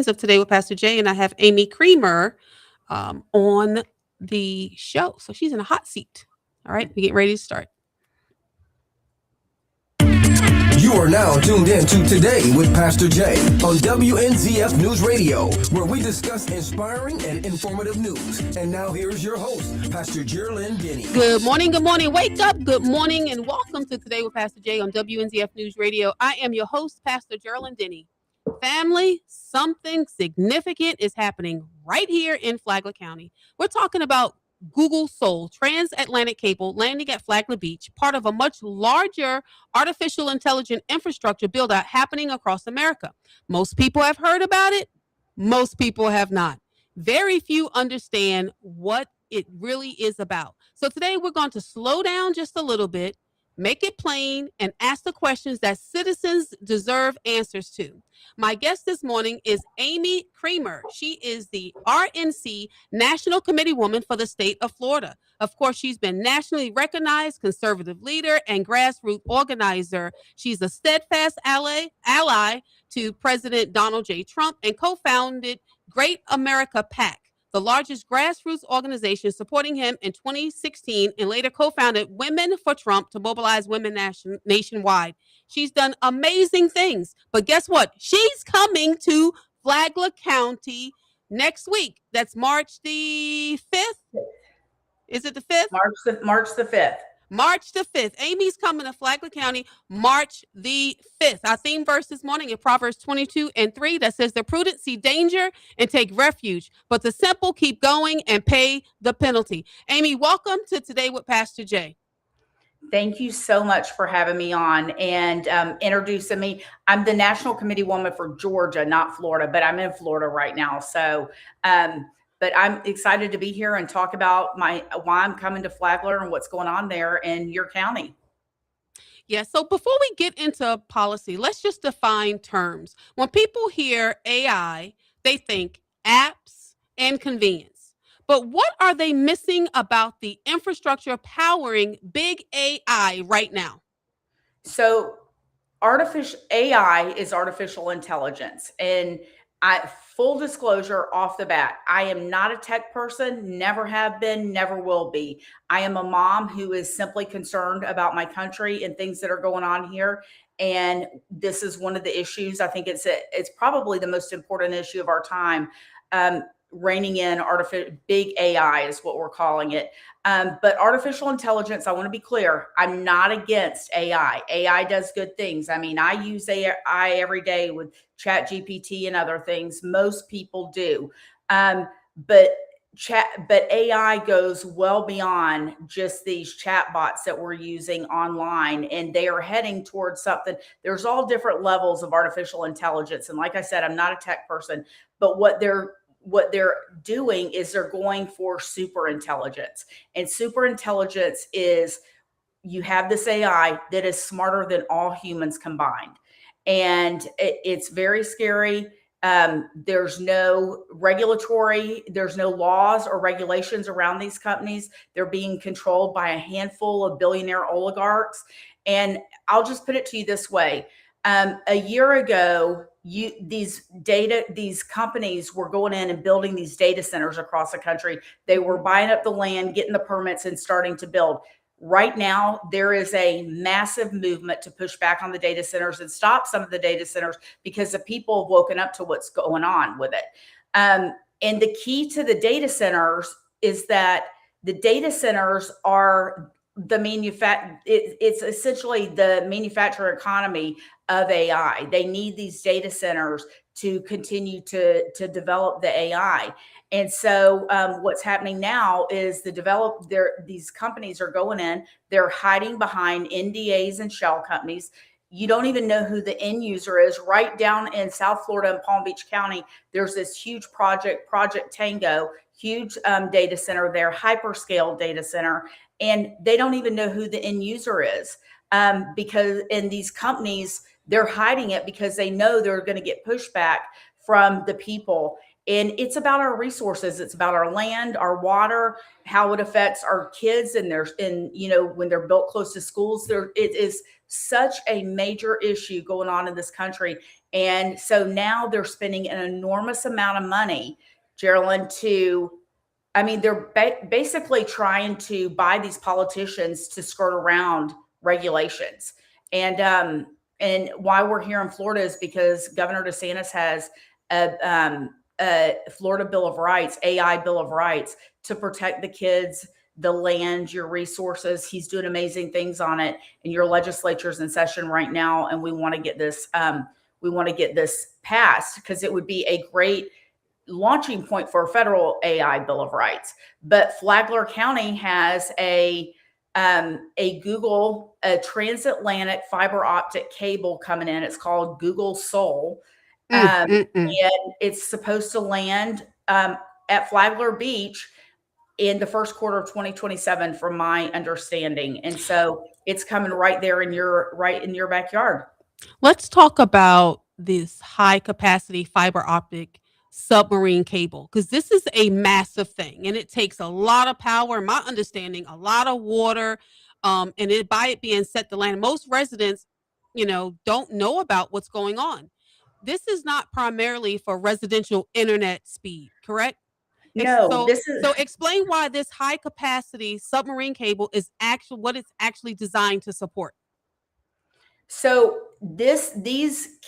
Of Today with Pastor Jay, and I have Amy Kremer on the show. So she's in a hot seat. All right, we get ready to start. You are now tuned in to Today with Pastor Jay on WNZF News Radio, where we discuss inspiring and informative news. And now here's your host, Pastor Geraldine Denny. Good morning, good morning. Wake up, good morning, and welcome to Today with Pastor Jay on WNZF News Radio. I am your host, Pastor Geraldine Denny. Family, something significant is happening right here in Flagler County. We're talking about Google Soul transatlantic cable landing at Flagler Beach, part of a much larger artificial intelligence infrastructure build-out happening across America. Most people have heard about it. Most people have not. Very few understand what it really is about. So today we're going to slow down just a little bit, make it plain, and ask the questions that citizens deserve answers to. My guest this morning is Amy Kremer. She is the RNC National Committeewoman for the state of Florida. Of course, she's been nationally recognized conservative leader and grassroots organizer. She's a steadfast ally to President Donald J. Trump and co-founded Great America PAC, the largest grassroots organization supporting him in 2016, and later co-founded Women for Trump to mobilize women nationwide. She's done amazing things, but guess what? She's coming to Flagler County next week. That's March the 5th. Is it the 5th? March the 5th. March the 5th. Amy's coming to Flagler County March the 5th. Our theme verse this morning is Proverbs 22:3 that says, "The prudent see danger and take refuge, but the simple keep going and pay the penalty." Amy, welcome to Today with Pastor Jay. Thank you so much for having me on and introducing me. I'm the National Committeewoman for Georgia, not Florida, but I'm in Florida right now. So, but I'm excited to be here and talk about why I'm coming to Flagler and what's going on there in your county. Yeah, so before we get into policy, let's just define terms. When people hear AI, they think apps and convenience. But what are they missing about the infrastructure powering big AI right now? So artificial AI is artificial intelligence. And full disclosure off the bat, I am not a tech person, never have been, never will be. I am a mom who is simply concerned about my country and things that are going on here. And this is one of the issues. I think it's probably the most important issue of our time. Reining in big AI is what we're calling it. But artificial intelligence, I want to be clear, I'm not against AI. AI does good things. I mean, I use AI every day with ChatGPT and other things. Most people do. But AI goes well beyond just these chat bots that we're using online, and they are heading towards something. There's all different levels of artificial intelligence. And like I said, I'm not a tech person, but what they're doing is they're going for super intelligence. And super intelligence is you have this AI that is smarter than all humans combined. And it's very scary. There's no there's no laws or regulations around these companies. They're being controlled by a handful of billionaire oligarchs. And I'll just put it to you this way. A year ago, these companies were going in and building these data centers across the country. They were buying up the land, getting the permits, and starting to build. Right now, there is a massive movement to push back on the data centers and stop some of the data centers because the people have woken up to what's going on with it. And the key to the data centers is that the data centers are it's essentially the manufacturer economy of AI. They need these data centers to continue to develop the AI. And so what's happening now is these companies are going in, they're hiding behind NDAs and shell companies. You don't even know who the end user is. Right down in South Florida and Palm Beach County, there's this huge Project Tango, huge data center there, hyperscale data center. And they don't even know who the end user is because in these companies, they're hiding it because they know they're going to get pushback from the people. And it's about our resources. It's about our land, our water, how it affects our kids and when they're built close to schools. It is such a major issue going on in this country. And so now they're spending an enormous amount of money, Geraldine, they're basically trying to buy these politicians to skirt around regulations. And why we're here in Florida is because Governor DeSantis has a Florida Bill of Rights, AI Bill of Rights, to protect the kids, the land, your resources. He's doing amazing things on it, and your legislature's in session right now, and we want to get this. We want to get this passed because it would be a great launching point for a federal AI Bill of Rights. But Flagler County has a transatlantic fiber optic cable coming in. It's called Google Soul. And it's supposed to land at Flagler Beach in the first quarter of 2027, from my understanding. And so it's coming right there in your backyard. Let's talk about this high capacity fiber optic submarine cable, because this is a massive thing and it takes a lot of power, in my understanding, a lot of water, and by it being set to land, most residents, don't know about what's going on. This is not primarily for residential internet speed, correct? No, So, this is so explain why this high capacity submarine cable is actually what it's actually designed to support. So these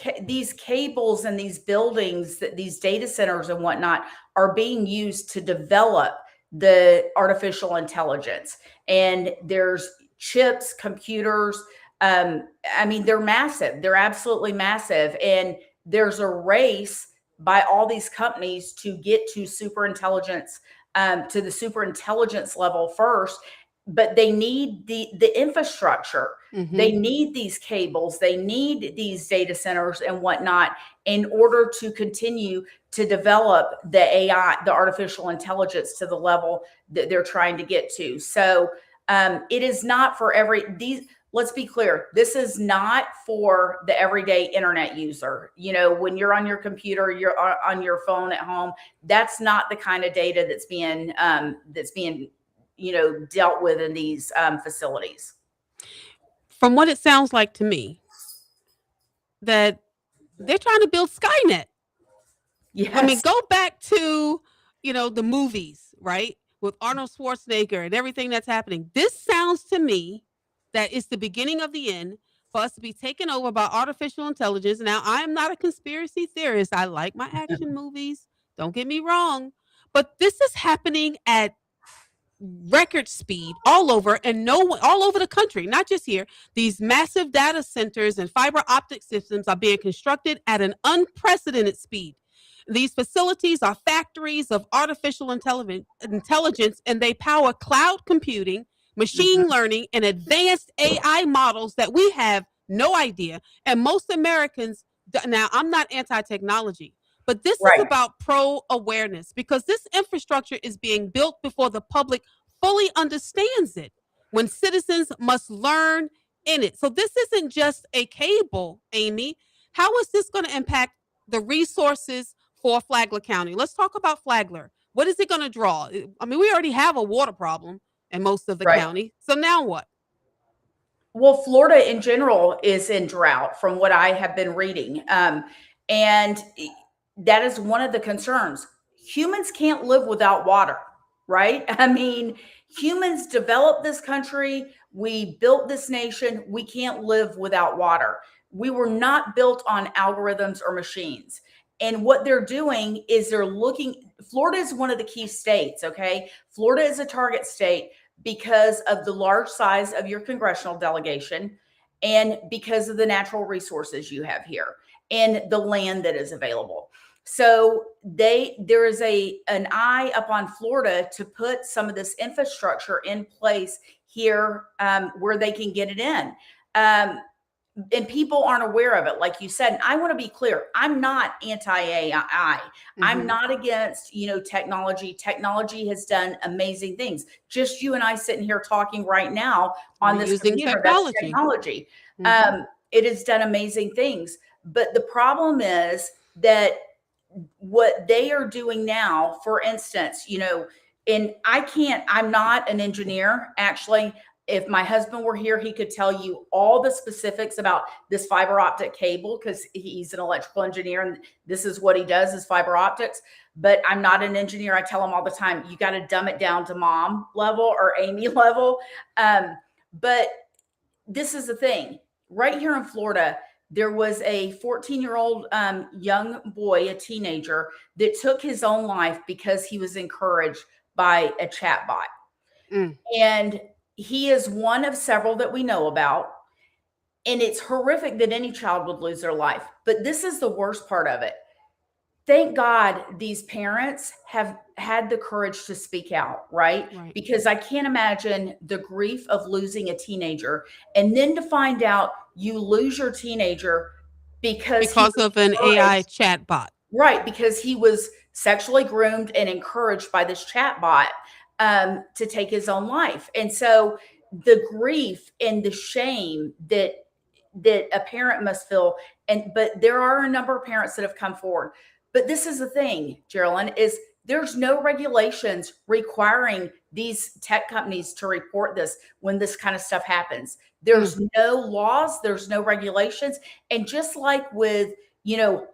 cables and these buildings, that these data centers and whatnot, are being used to develop the artificial intelligence. And there's chips, computers. They're massive. They're absolutely massive. And there's a race by all these companies to get to super intelligence, to the super intelligence level first. But they need the infrastructure. Mm-hmm. They need these cables. They need these data centers and whatnot in order to continue to develop the AI, the artificial intelligence, to the level that they're trying to get to. So it is not for let's be clear. This is not for the everyday internet user. When you're on your computer, you're on your phone at home, that's not the kind of data that's being dealt with in these facilities. From what it sounds like to me, that they're trying to build Skynet. Yes. Go back to, the movies, right? With Arnold Schwarzenegger and everything that's happening. This sounds to me that it's the beginning of the end for us to be taken over by artificial intelligence. Now, I am not a conspiracy theorist. I like my action movies. Don't get me wrong. But this is happening at record speed all over, and all over the country, not just here. These massive data centers and fiber optic systems are being constructed at an unprecedented speed. These facilities are factories of artificial intelligence, and they power cloud computing, machine learning, and advanced AI models that we have no idea. And most Americans, now I'm not anti-technology, but this is about pro-awareness, because this infrastructure is being built before the public fully understands it, when citizens must learn in it. So this isn't just a cable, Amy. How is this going to impact the resources for Flagler County? Let's talk about Flagler. What is it going to draw? We already have a water problem in most of the county. So now what? Well, Florida in general is in drought, from what I have been reading. And that is one of the concerns. Humans can't live without water, right? Humans developed this country. We built this nation. We can't live without water. We were not built on algorithms or machines. And what they're doing is Florida is one of the key states, okay? Florida is a target state because of the large size of your congressional delegation and because of the natural resources you have here and the land that is available. So there is an eye up on Florida to put some of this infrastructure in place here, where they can get it in. And people aren't aware of it, like you said. And I want to be clear. I'm not anti-AI. Mm-hmm. I'm not against, technology. Technology has done amazing things. Just you and I sitting here talking right now on this computer, that's technology. Mm-hmm. It has done amazing things. But the problem is that what they are doing now, for instance, and I'm not an engineer, actually. If my husband were here, he could tell you all the specifics about this fiber optic cable because he's an electrical engineer and this is what he does is fiber optics. But I'm not an engineer. I tell him all the time, you got to dumb it down to mom level or Amy level. But this is the thing. Right here in Florida, there was a 14-year-old young boy, a teenager, that took his own life because he was encouraged by a chatbot. And he is one of several that we know about. And it's horrific that any child would lose their life. But this is the worst part of it. Thank God these parents have had the courage to speak out, right? Because I can't imagine the grief of losing a teenager and then to find out you lose your teenager because of an AI chatbot. Right, because he was sexually groomed and encouraged by this chatbot to take his own life. And so the grief and the shame that a parent must feel, but there are a number of parents that have come forward. But this is the thing, Geraldine, is there's no regulations requiring these tech companies to report this when this kind of stuff happens. There's no laws, there's no regulations. And just like with,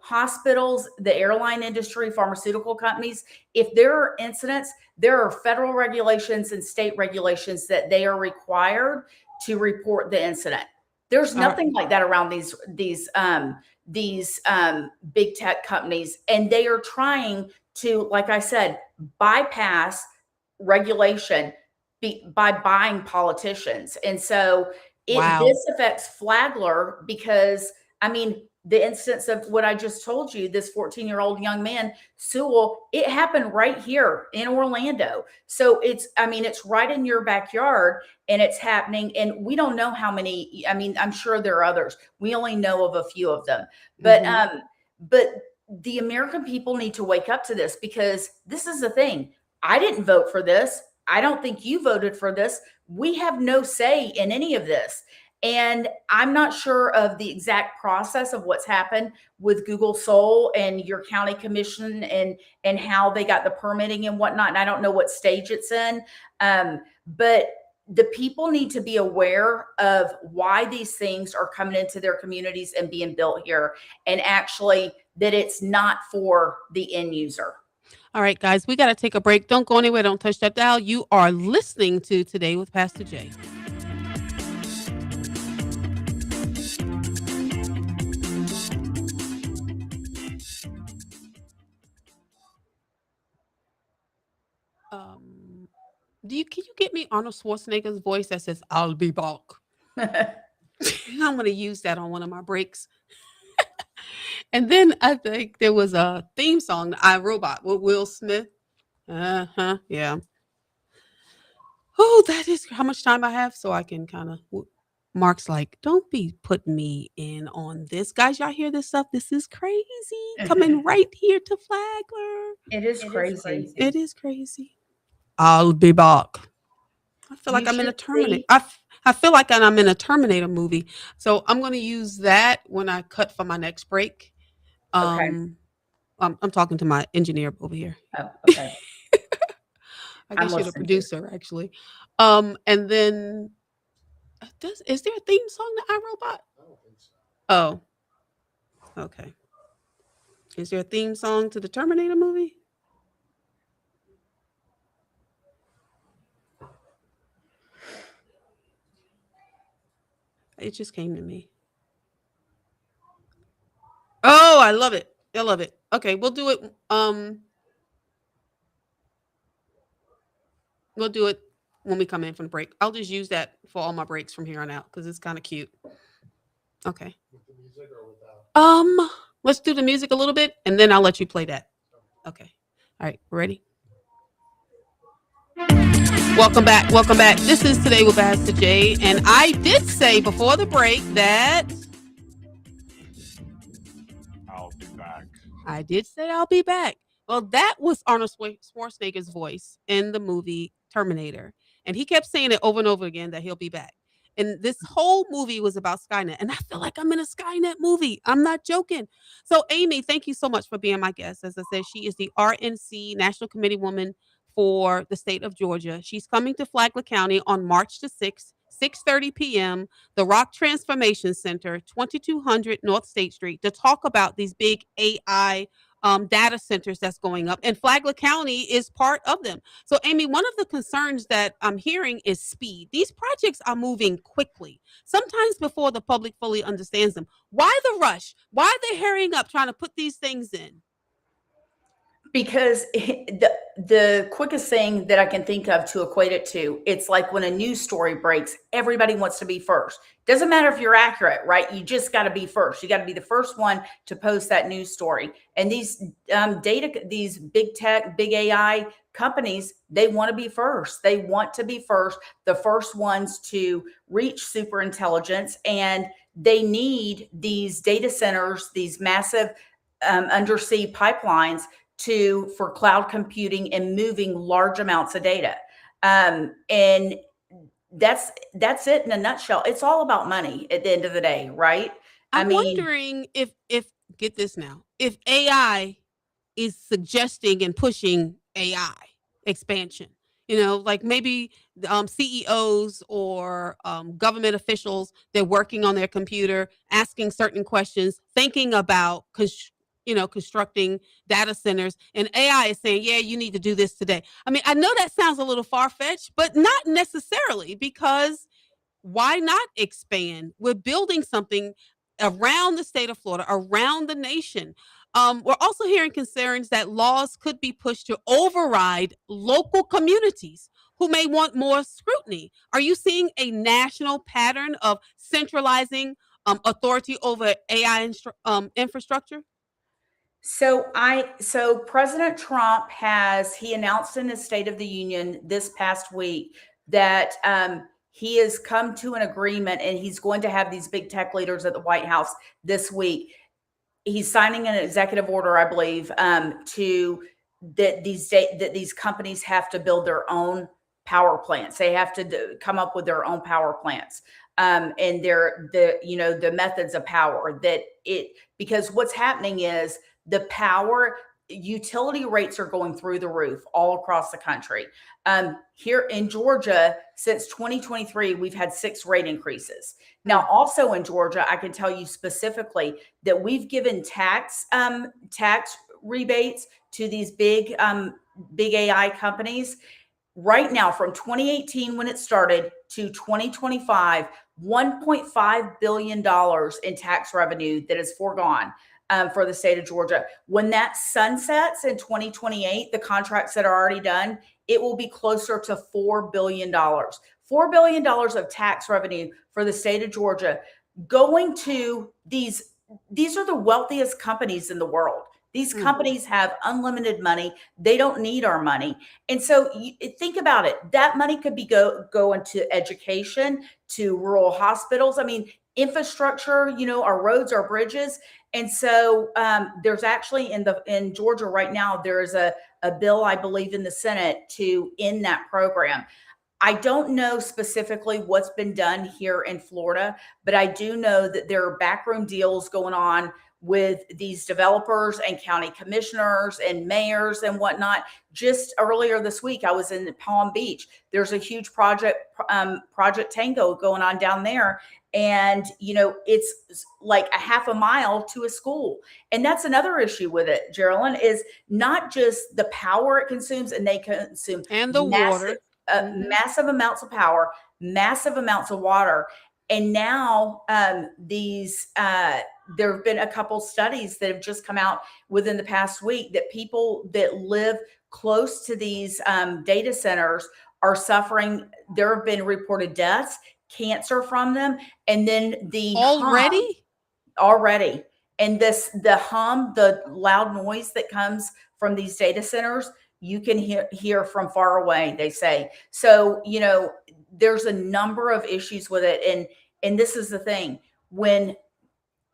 hospitals, the airline industry, pharmaceutical companies, if there are incidents, there are federal regulations and state regulations that they are required to report the incident. There's nothing like that around these big tech companies, and they are trying to, like I said, bypass regulation by buying politicians. And so this affects Flagler because, the instance of what I just told you, this 14-year-old young man, Sewell, it happened right here in Orlando. So it's right in your backyard and it's happening. And we don't know how many, I'm sure there are others. We only know of a few of them, but the American people need to wake up to this because this is the thing. I didn't vote for this. I don't think you voted for this. We have no say in any of this. And I'm not sure of the exact process of what's happened with Google Soul and your county commission and how they got the permitting and whatnot. And I don't know what stage it's in. But the people need to be aware of why these things are coming into their communities and being built here, and actually that it's not for the end user. All right, guys, we got to take a break. Don't go anywhere. Don't touch that dial. You are listening to Today with Pastor J. Can you get me Arnold Schwarzenegger's voice that says, I'll be back? I'm going to use that on one of my breaks. And then I think there was a theme song, iRobot, with Will Smith. Yeah. Oh, that is how much time I have. So I can kind of, Mark's like, don't be putting me in on this. Guys, y'all hear this stuff? This is crazy. Coming right here to Flagler. It is crazy. It is crazy. I'll be back. I feel like I'm in a Terminator. I feel like I'm in a Terminator movie. So I'm going to use that when I cut for my next break. I'm talking to my engineer over here. Oh, okay. I guess you're the producer, actually. And then, is there a theme song to iRobot? I don't think so. Oh, okay. Is there a theme song to the Terminator movie? It just came to me. Oh, I love it. I love it. Okay, we'll do it. We'll do it when we come in from the break. I'll just use that for all my breaks from here on out because it's kind of cute. Okay. With the music or without? Let's do the music a little bit and then I'll let you play that. Okay. All right, ready? Welcome back. Welcome back. This is Today with Pastor J. And I did say before the break that I'll be back. I did say I'll be back. Well, that was Arnold Schwarzenegger's voice in the movie Terminator. And he kept saying it over and over again that he'll be back. And this whole movie was about Skynet. And I feel like I'm in a Skynet movie. I'm not joking. So, Amy, thank you so much for being my guest. As I said, she is the RNC National Committeewoman for the state of Georgia. She's coming to Flagler County on March the 6th, 6:30 p.m., the Rock Transformation Center, 2200 North State Street, to talk about these big AI data centers that's going up. And Flagler County is part of them. So, Amy, one of the concerns that I'm hearing is speed. These projects are moving quickly, sometimes before the public fully understands them. Why the rush? Why are they hurrying up trying to put these things in? Because the quickest thing that I can think of to equate it to, it's like when a news story breaks, everybody wants to be first. Doesn't matter if you're accurate, right? You just got to be first. You got to be the first one to post that news story. And these these big tech, big AI companies, they want to be first. They want to be first, the first ones to reach super intelligence. And they need these data centers, these massive undersea pipelines for cloud computing and moving large amounts of data. And that's it in a nutshell. It's all about money at the end of the day, right? I'm wondering if get this now, if AI is suggesting and pushing AI expansion. Like maybe CEOs or government officials, they're working on their computer, asking certain questions, thinking about constructing data centers, and AI is saying, yeah, you need to do this today. I mean, I know that sounds a little far-fetched, but not necessarily, because why not expand? We're building something around the state of Florida, around the nation. We're also hearing concerns that laws could be pushed to override local communities who may want more scrutiny. Are you seeing a national pattern of centralizing authority over AI infrastructure? So President Trump he announced in his State of the Union this past week that he has come to an agreement, and he's going to have these big tech leaders at the White House this week. He's signing an executive order, I believe, that these companies have to build their own power plants. They have to come up with their own power plants, and the methods of power because what's happening is the power utility rates are going through the roof all across the country. Here in Georgia, since 2023, we've had 6 rate increases. Now, also in Georgia, I can tell you specifically that we've given tax rebates to these big AI companies. Right now, from 2018 when it started to 2025, $1.5 billion in tax revenue that is foregone for the state of Georgia. When that sunsets in 2028, the contracts that are already done, it will be closer to $4 billion. $4 billion of tax revenue for the state of Georgia going to these are the wealthiest companies in the world. These companies have unlimited money. They don't need our money. And so think about it. That money could be go into education, to rural hospitals. I mean, infrastructure, our roads, our bridges. And so there's actually in Georgia right now, there is a bill, I believe, in the Senate to end that program. I don't know specifically what's been done here in Florida, but I do know that there are backroom deals going on with these developers and county commissioners and mayors and whatnot. Just earlier this week, I was in Palm Beach. There's a huge Project Tango going on down there. And, it's like a half a mile to a school. And that's another issue with it, Geraldine, is not just the power it consumes, and they consume and the water. Massive amounts of power, massive amounts of water. And now there have been a couple studies that have just come out within the past week that people that live close to these data centers are suffering. There have been reported deaths, cancer from them. And then already. And the loud noise that comes from these data centers, you can hear from far away, they say. So, there's a number of issues with it. And this is the thing. When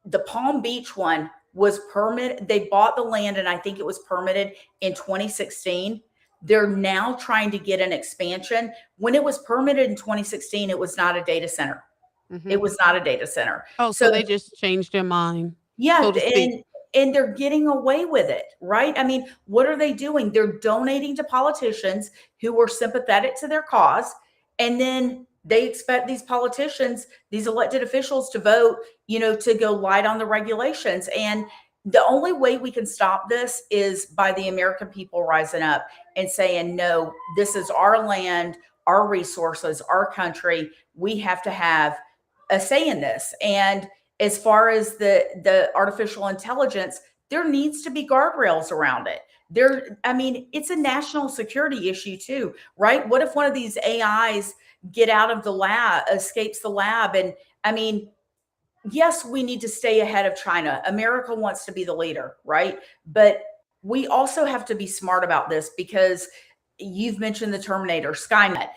the Palm Beach one was permitted, they bought the land, and I think it was permitted in 2016. They're now trying to get an expansion. When it was permitted in 2016, it was not a data center. It was not a data center. Oh, so they just changed their mind. Yeah. So and they're getting away with it, right? I mean, what are they doing? They're donating to politicians who were sympathetic to their cause. And then they expect these politicians, these elected officials to vote, to go light on the regulations. And the only way we can stop this is by the American people rising up and saying, no, this is our land, our resources, our country. We have to have a say in this. And as far as the artificial intelligence, there needs to be guardrails around it. It's a national security issue too, right? What if one of these AIs get out of the lab, escapes the lab? And yes, we need to stay ahead of China. America wants to be the leader, right? But we also have to be smart about this, because you've mentioned the Terminator, Skynet.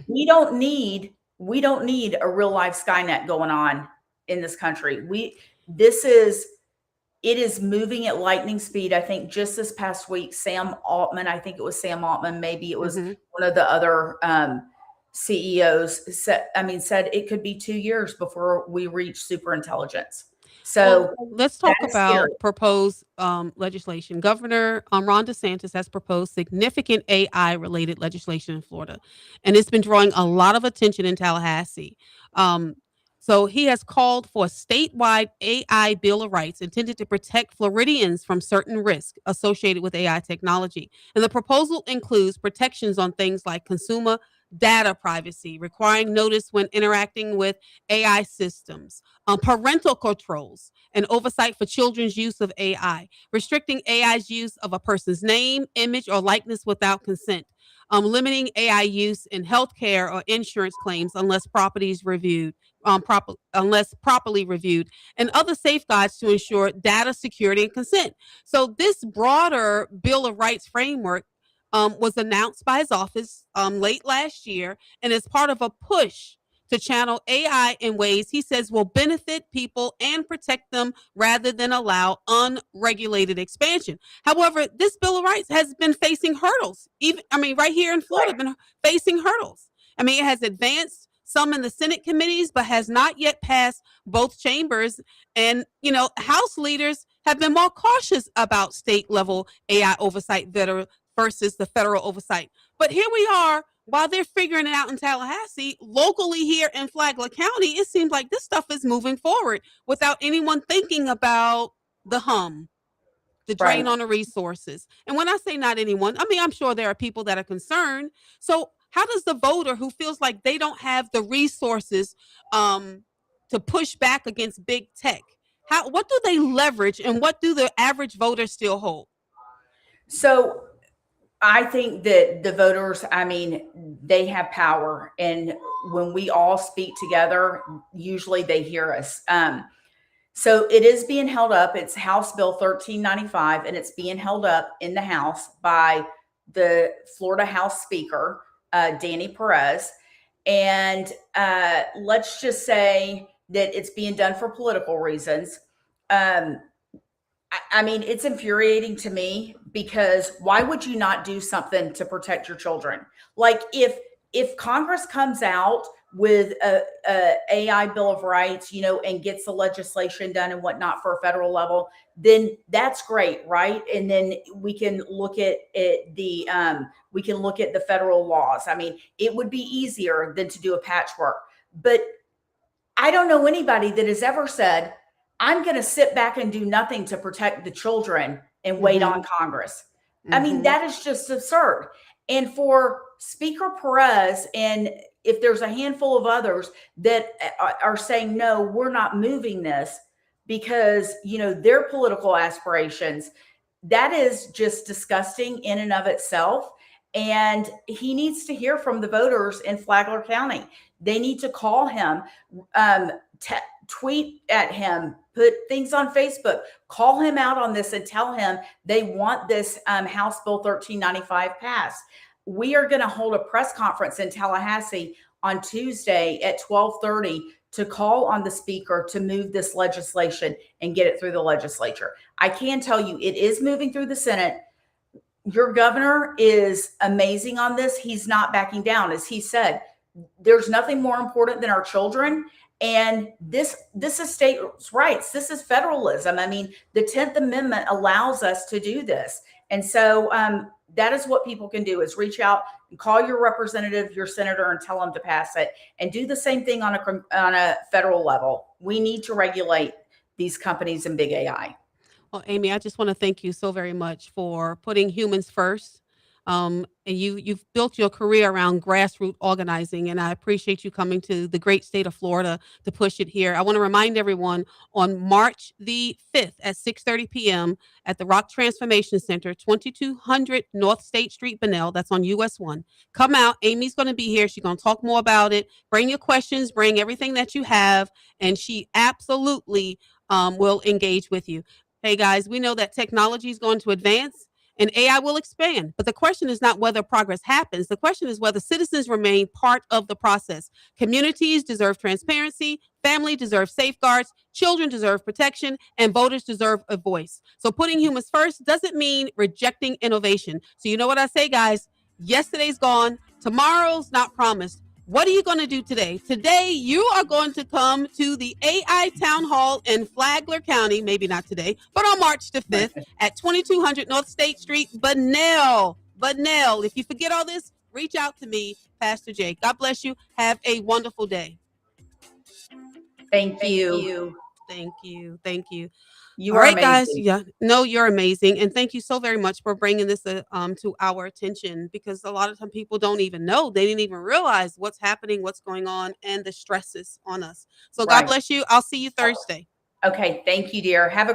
We don't need a real life Skynet going on in this country. It is moving at lightning speed. I think just this past week, Sam Altman, maybe it was one of the other CEOs said it could be 2 years before we reach super intelligence. So let's talk about proposed legislation. Governor Ron DeSantis has proposed significant AI related legislation in Florida, and it's been drawing a lot of attention in Tallahassee. So he has called for a statewide AI Bill of Rights intended to protect Floridians from certain risks associated with AI technology. And the proposal includes protections on things like consumer data privacy, requiring notice when interacting with AI systems, parental controls, and oversight for children's use of AI, restricting AI's use of a person's name, image, or likeness without consent, limiting AI use in healthcare or insurance claims unless properly reviewed, and other safeguards to ensure data security and consent. So this broader Bill of Rights framework was announced by his office late last year, and is part of a push to channel AI in ways he says will benefit people and protect them rather than allow unregulated expansion. However, this Bill of Rights has been facing hurdles. Right here in Florida, been facing hurdles. It has advanced some in the Senate committees, but has not yet passed both chambers. And, House leaders have been more cautious about state level AI oversight versus the federal oversight. But here we are, while they're figuring it out in Tallahassee, locally here in Flagler County, it seems like this stuff is moving forward without anyone thinking about the drain on the resources. And when I say not anyone, I'm sure there are people that are concerned. So how does the voter who feels like they don't have the resources to push back against big tech, what do they leverage, and what do the average voter still hold? So I think that the voters, they have power. And when we all speak together, usually they hear us. So it is being held up. It's House Bill 1395, and it's being held up in the House by the Florida House Speaker, Danny Perez. And let's just say that it's being done for political reasons. It's infuriating to me, because why would you not do something to protect your children? Like if Congress comes out with a AI Bill of Rights, and gets the legislation done and whatnot for a federal level, then that's great, right? And then we can look at the federal laws. It would be easier than to do a patchwork. But I don't know anybody that has ever said, I'm going to sit back and do nothing to protect the children and wait on Congress. That is just absurd. And for Speaker Perez, and if there's a handful of others that are saying, no, we're not moving this because, their political aspirations, that is just disgusting in and of itself. And he needs to hear from the voters in Flagler County. They need to call him, tweet at him, put things on Facebook, call him out on this, and tell him they want this House Bill 1395 passed. We are going to hold a press conference in Tallahassee on Tuesday at 12:30 to call on the speaker to move this legislation and get it through the legislature. I can tell you it is moving through the Senate. Your governor is amazing on this. He's not backing down. As he said, there's nothing more important than our children. And this is states' rights. This is federalism. The 10th Amendment allows us to do this. And so that is what people can do, is reach out and call your representative, your senator, and tell them to pass it, and do the same thing on a federal level. We need to regulate these companies and big AI. Well, Amy, I just want to thank you so very much for putting humans first. And you've built your career around grassroots organizing, and I appreciate you coming to the great state of Florida to push it here. I want to remind everyone on March the 5th at 6:30 p.m. at the Rock Transformation Center, 2200 North State Street, Bunnell. That's on US 1. Come out. Amy's going to be here. She's going to talk more about it. Bring your questions. Bring everything that you have, and she absolutely will engage with you. Hey guys, we know that technology is going to advance and AI will expand. But the question is not whether progress happens. The question is whether citizens remain part of the process. Communities deserve transparency, family deserves safeguards, children deserve protection, and voters deserve a voice. So putting humans first doesn't mean rejecting innovation. So you know what I say, guys? Yesterday's gone. Tomorrow's not promised. What are you going to do today? Today, you are going to come to the AI Town Hall in Flagler County, maybe not today, but on March the 5th at 2200 North State Street, Bunnell. Bunnell. If you forget all this, reach out to me, Pastor Jay. God bless you. Have a wonderful day. Thank you. Thank you. Thank you. You All are right, amazing. guys. Yeah, no, you're amazing, and thank you so very much for bringing this to our attention, because a lot of time people don't even know, they didn't even realize what's happening, what's going on, and the stresses on us. So God Right. bless you. I'll see you Thursday. Okay. Thank you, dear. Have a